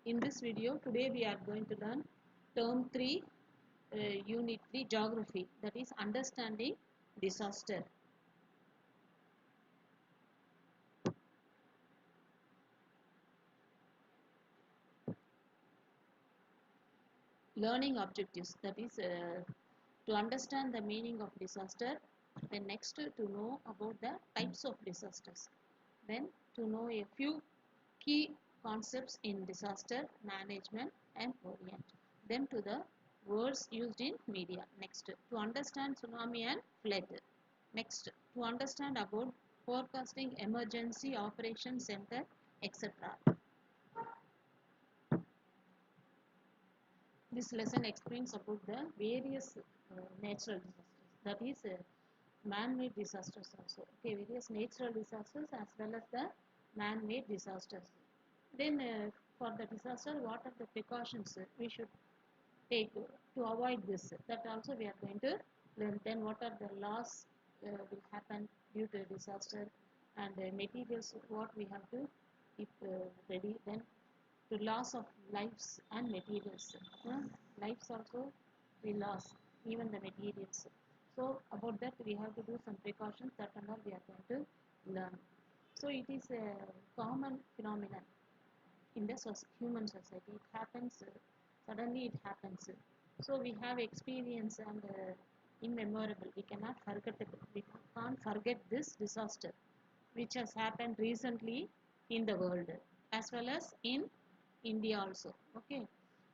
In this video, today we are going to learn Term 3, Unit 3, Geography, that is Understanding Disaster. Learning objectives, that is to understand the meaning of disaster, then next to know about the types of disasters, then to know a few key concepts in disaster management and orient them to the words used in media. Next, to understand tsunami and flood. Next, to understand about forecasting emergency operation center, etc. This lesson explains about the various natural disasters, that is man-made disasters also. Okay, various natural disasters as well as the man-made disasters. Then for the disaster, what are the precautions we should take to avoid this? That also we are going to learn. Then what are the loss will happen due to disaster, and materials what we have to keep ready. Then to loss of lives and materials. Lives also we lost, even the materials. So about that we have to do some precautions, that and all we are going to learn. So it is a common phenomenon in the human society. It happens, suddenly it happens. So we have experience and immemorable. We cannot forget it. We can't forget this disaster which has happened recently in the world as well as in India also. Okay,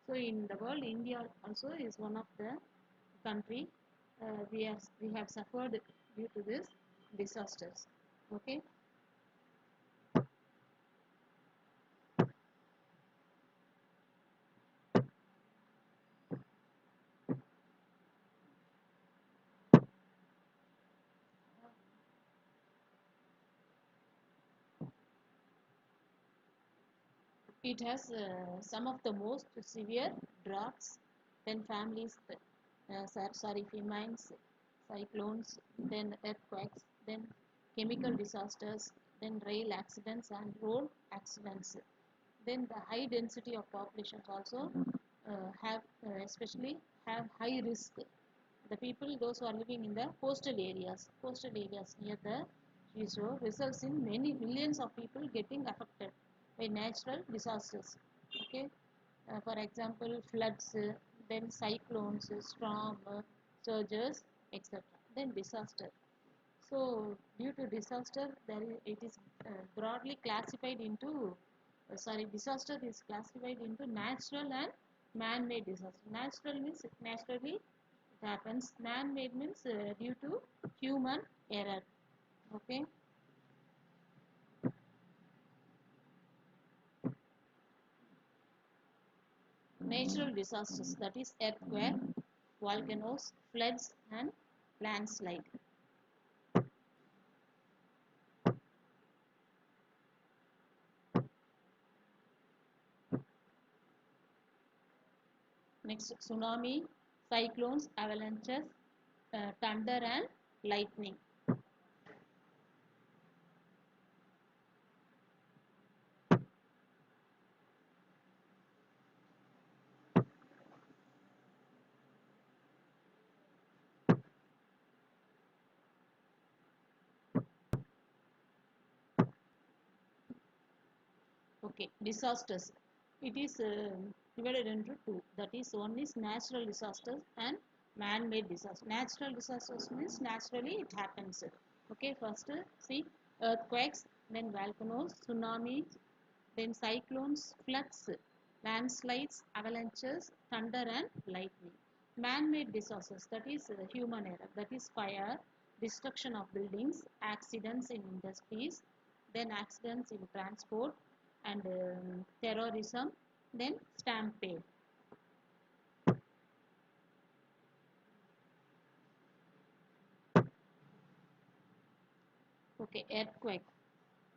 so in the world, India also is one of the country we have suffered due to this disasters. Okay. It has some of the most severe droughts, then famines, cyclones, then earthquakes, then chemical disasters, then rail accidents and road accidents. Then the high density of populations also especially have high risk. The people, those who are living in the coastal areas near the seashore, results in many millions of people getting affected by natural disasters. Okay, for example, floods, then cyclones, storm, surges, etc. Then disaster. So, due to disaster, it is broadly classified into, disaster is classified into natural and man-made disaster. Natural means naturally it happens. Man-made means due to human error. Okay. Natural disasters, that is earthquake, volcanoes, floods, and landslide. Next, tsunami, cyclones, avalanches, thunder, and lightning. Okay, disasters. It is divided into two. That is, one is natural disasters and man-made disasters. Natural disasters means naturally it happens. Okay, first see earthquakes, then volcanoes, tsunamis, then cyclones, floods, landslides, avalanches, thunder, and lightning. Man-made disasters, that is human error. That is fire, destruction of buildings, accidents in industries, then accidents in transport, and terrorism, then stampede. Okay, earthquake.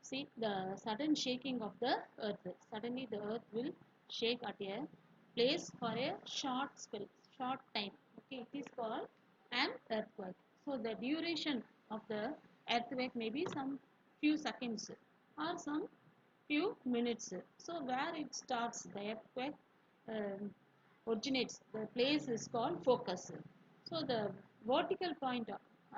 See the sudden shaking of the earth. Suddenly the earth will shake at a place for a short spell, short time. Okay, it is called an earthquake. So the duration of the earthquake may be some few seconds or some few minutes. So where it starts, the earthquake um, originates. The place is called focus. So the vertical point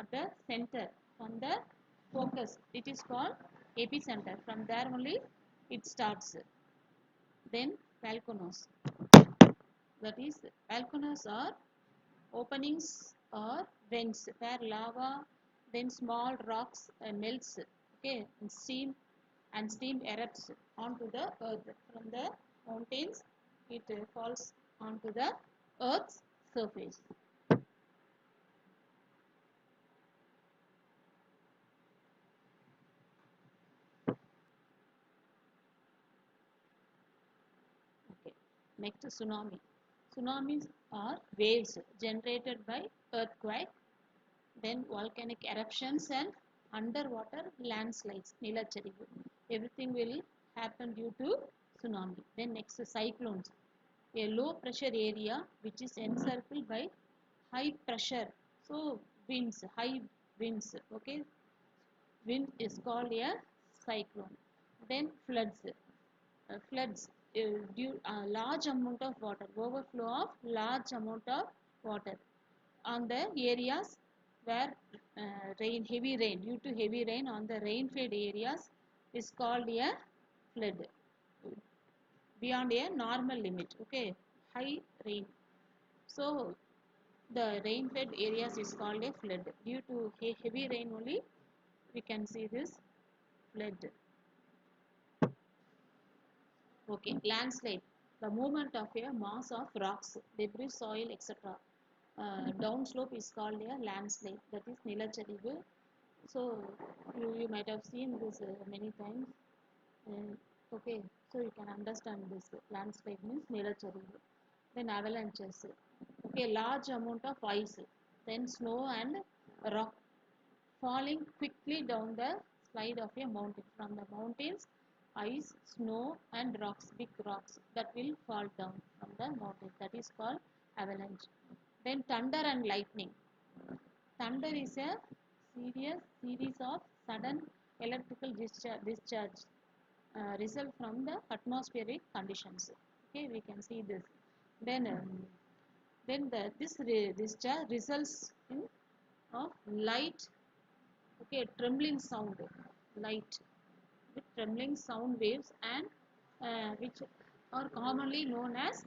at the center from the focus, it is called epicenter. From there only it starts. Then volcanoes. That is, volcanoes are openings or vents where lava, then small rocks melts, okay, and steam erupts onto the earth from the mountains. It falls onto the earth's surface. Okay. Next, tsunami. Tsunamis are waves generated by earthquake, then volcanic eruptions and underwater landslides, Nilacharivu. Everything will happen due to tsunami. Then next, cyclones. A low pressure area which is encircled by high pressure. So winds, high winds. Okay, wind is called a cyclone. Then floods. Floods due a large amount of water, overflow of large amount of water on the areas where heavy rain, due to heavy rain on the rain-fed areas is called a flood beyond a normal limit. Okay, high rain. So the rain-fed areas is called a flood. Due to heavy rain only, we can see this flood. Okay, landslide, the movement of a mass of rocks, debris, soil, etc. Downslope is called a landslide. That is Nilacharivu. So you might have seen this many times. Okay, so you can understand this. Landslide means Nilacharivu. Then avalanches. Okay, large amount of ice. Then snow and rock falling quickly down the slide of a mountain. From the mountains, ice, snow and rocks, big rocks that will fall down from the mountain. That is called avalanche. Then thunder and lightning. Thunder is a series of sudden electrical discharge result from the atmospheric conditions. Okay, we can see this. Then, this discharge results in of light, okay, trembling sound, light with trembling sound waves, and which are commonly known as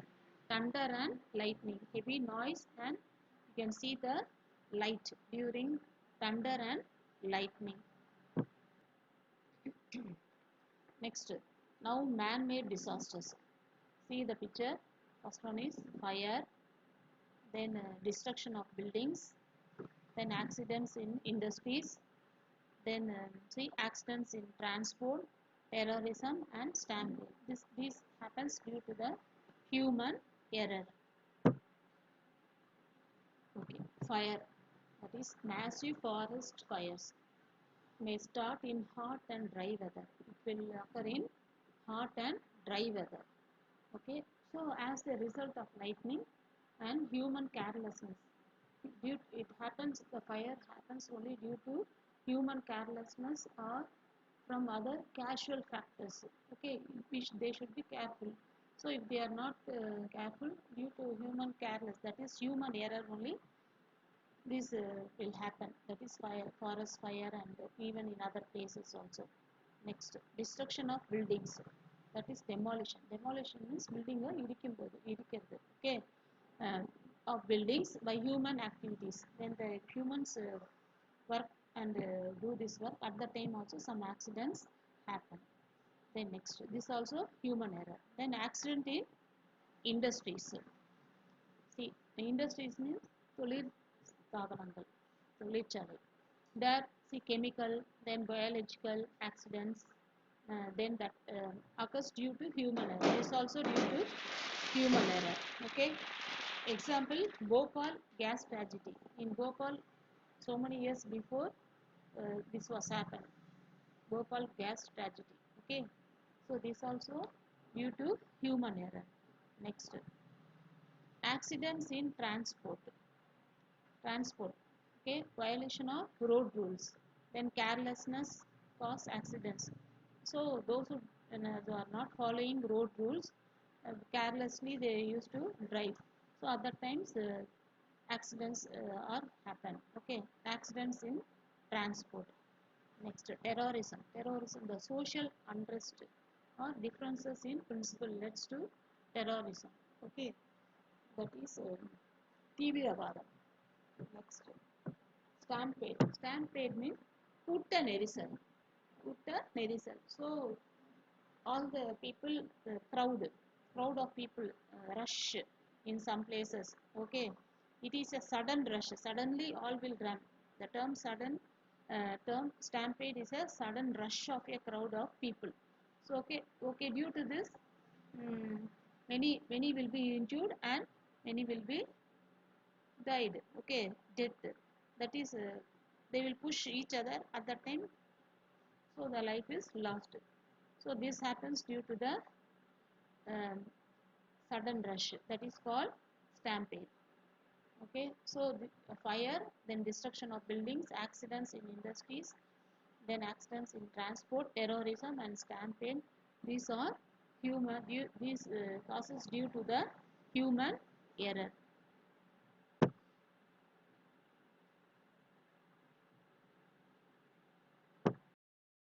thunder and lightning. Heavy noise, and you can see the light during thunder and lightning. Next, now man-made disasters. See the picture. First one is fire, then destruction of buildings, then accidents in industries, then see accidents in transport, terrorism and stampede. This happens due to the human error. Okay, fire, that is massive forest fires may start in hot and dry weather. It will occur in hot and dry weather. Okay, so as a result of lightning and human carelessness, it happens, the fire happens only due to human carelessness or from other casual factors. Okay, which they should be careful. So if they are not careful due to human careless, that is human error only, this will happen. That is fire, forest fire, and even in other places also. Next, destruction of buildings. That is demolition. Demolition means building a இடிக்கிறது. Okay, uh, of buildings by human activities. When the humans work and do this work, at the time also some accidents happen. Then next, this also human error. Then accident in industries. See, the industries means தொழில் ஸ்தாபனங்கள், தொழிற்சாலை. There, see chemical, then biological accidents, then that occurs due to human error. This also due to human error. Okay. Example, Bhopal gas tragedy. In Bhopal, so many years before this was happened. Bhopal gas tragedy. Okay. So this also due to human error. Next, accidents in transport. Transport. Okay, violation of road rules. Then carelessness cause accidents. So those who when they are not following road rules, carelessly they used to drive. So at that times accidents are happen. Okay, accidents in transport. Next, terrorism. Terrorism, the social unrest or differences in principle leads to terrorism. Okay, that is Tiviravadam. Next, stampede. Stampede means Kutta Nerisal. Kutta Nerisal. So all the people, the crowd of people rush in some places. Okay, it is a sudden rush. Suddenly all will run. The term stampede is a sudden rush of a crowd of people. So okay, due to this, mm, many will be injured and many will be died. Okay, death. That is, they will push each other at that time, so the life is lost. So this happens due to the um, sudden rush, that is called stampede. Okay, so fire, then destruction of buildings, accidents in industries, then accidents in transport, terrorism and stampede. These are these causes due to the human error.